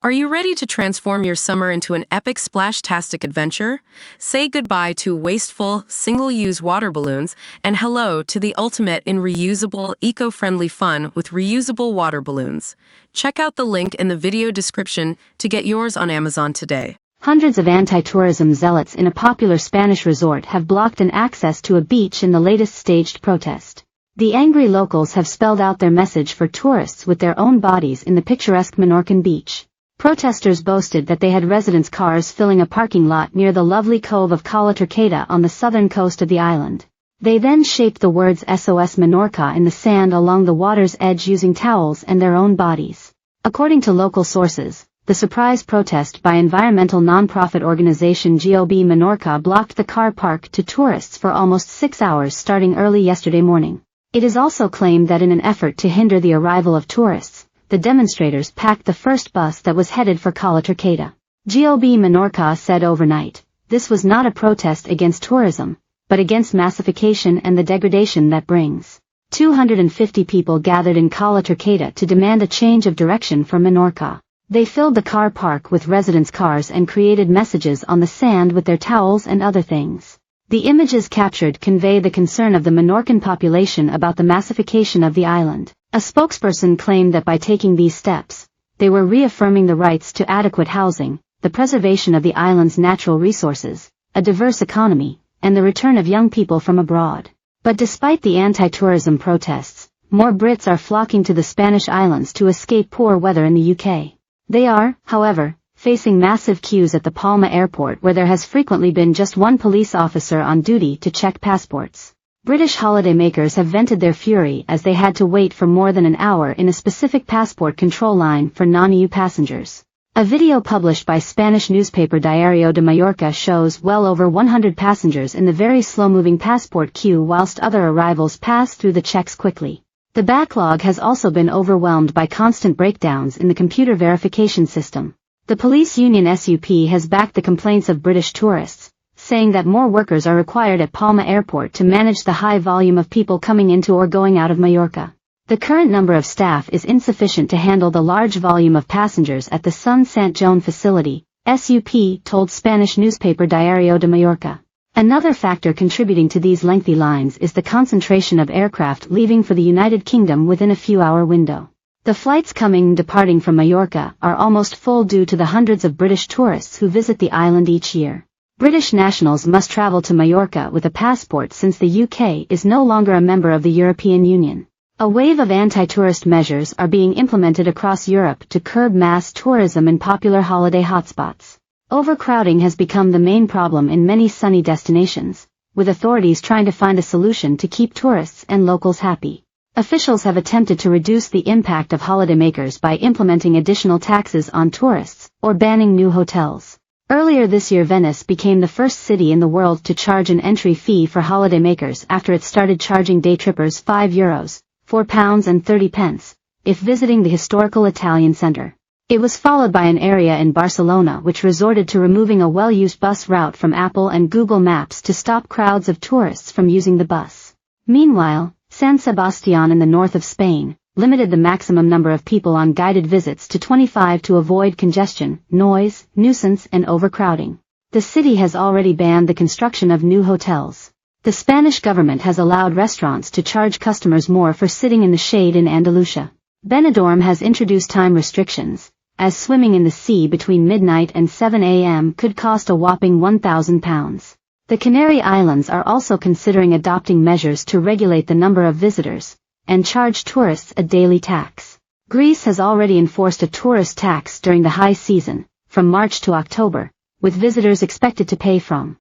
Are you ready to transform your summer into an epic splash-tastic adventure? Say goodbye to wasteful, single-use water balloons and hello to the ultimate in reusable, eco-friendly fun with reusable water balloons. Check out the link in the video description to get yours on Amazon today. Hundreds of anti-tourism zealots in a popular Spanish resort have blocked an access to a beach in the latest staged protest. The angry locals have spelled out their message for tourists with their own bodies in the picturesque Menorcan beach. Protesters boasted that they had residents' cars filling a parking lot near the lovely cove of Cala Turqueta on the southern coast of the island. They then shaped the words SOS Menorca in the sand along the water's edge using towels and their own bodies. According to local sources, the surprise protest by environmental non-profit organization GOB Menorca blocked the car park to tourists for almost 6 hours starting early yesterday morning. It is also claimed that in an effort to hinder the arrival of tourists, the demonstrators packed the first bus that was headed for Cala Turqueta. GOB Menorca said overnight, this was not a protest against tourism, but against massification and the degradation that brings. 250 people gathered in Cala Turqueta to demand a change of direction for Menorca. They filled the car park with residents' cars and created messages on the sand with their towels and other things. The images captured convey the concern of the Menorcan population about the massification of the island. A spokesperson claimed that by taking these steps, they were reaffirming the rights to adequate housing, the preservation of the island's natural resources, a diverse economy, and the return of young people from abroad. But despite the anti-tourism protests, more Brits are flocking to the Spanish islands to escape poor weather in the UK. They are, however, facing massive queues at the Palma airport where there has frequently been just one police officer on duty to check passports. British holidaymakers have vented their fury as they had to wait for more than an hour in a specific passport control line for non-EU passengers. A video published by Spanish newspaper Diario de Mallorca shows well over 100 passengers in the very slow-moving passport queue whilst other arrivals pass through the checks quickly. The backlog has also been overwhelmed by constant breakdowns in the computer verification system. The police union SUP has backed the complaints of British tourists, saying that more workers are required at Palma Airport to manage the high volume of people coming into or going out of Mallorca. The current number of staff is insufficient to handle the large volume of passengers at the Sun Sant Joan facility, SUP told Spanish newspaper Diario de Mallorca. Another factor contributing to these lengthy lines is the concentration of aircraft leaving for the United Kingdom within a few-hour window. The flights coming and departing from Mallorca are almost full due to the hundreds of British tourists who visit the island each year. British nationals must travel to Mallorca with a passport since the UK is no longer a member of the European Union. A wave of anti-tourist measures are being implemented across Europe to curb mass tourism in popular holiday hotspots. Overcrowding has become the main problem in many sunny destinations, with authorities trying to find a solution to keep tourists and locals happy. Officials have attempted to reduce the impact of holidaymakers by implementing additional taxes on tourists or banning new hotels. Earlier this year Venice became the first city in the world to charge an entry fee for holidaymakers after it started charging day trippers €5, £4.30, if visiting the historical Italian center. It was followed by an area in Barcelona which resorted to removing a well-used bus route from Apple and Google Maps to stop crowds of tourists from using the bus. Meanwhile, San Sebastián in the north of Spain limited the maximum number of people on guided visits to 25 to avoid congestion, noise, nuisance and overcrowding. The city has already banned the construction of new hotels. The Spanish government has allowed restaurants to charge customers more for sitting in the shade in Andalusia. Benidorm has introduced time restrictions, as swimming in the sea between midnight and 7 a.m. could cost a whopping £1,000. The Canary Islands are also considering adopting measures to regulate the number of visitors and charge tourists a daily tax. Greece has already enforced a tourist tax during the high season, from March to October, with visitors expected to pay from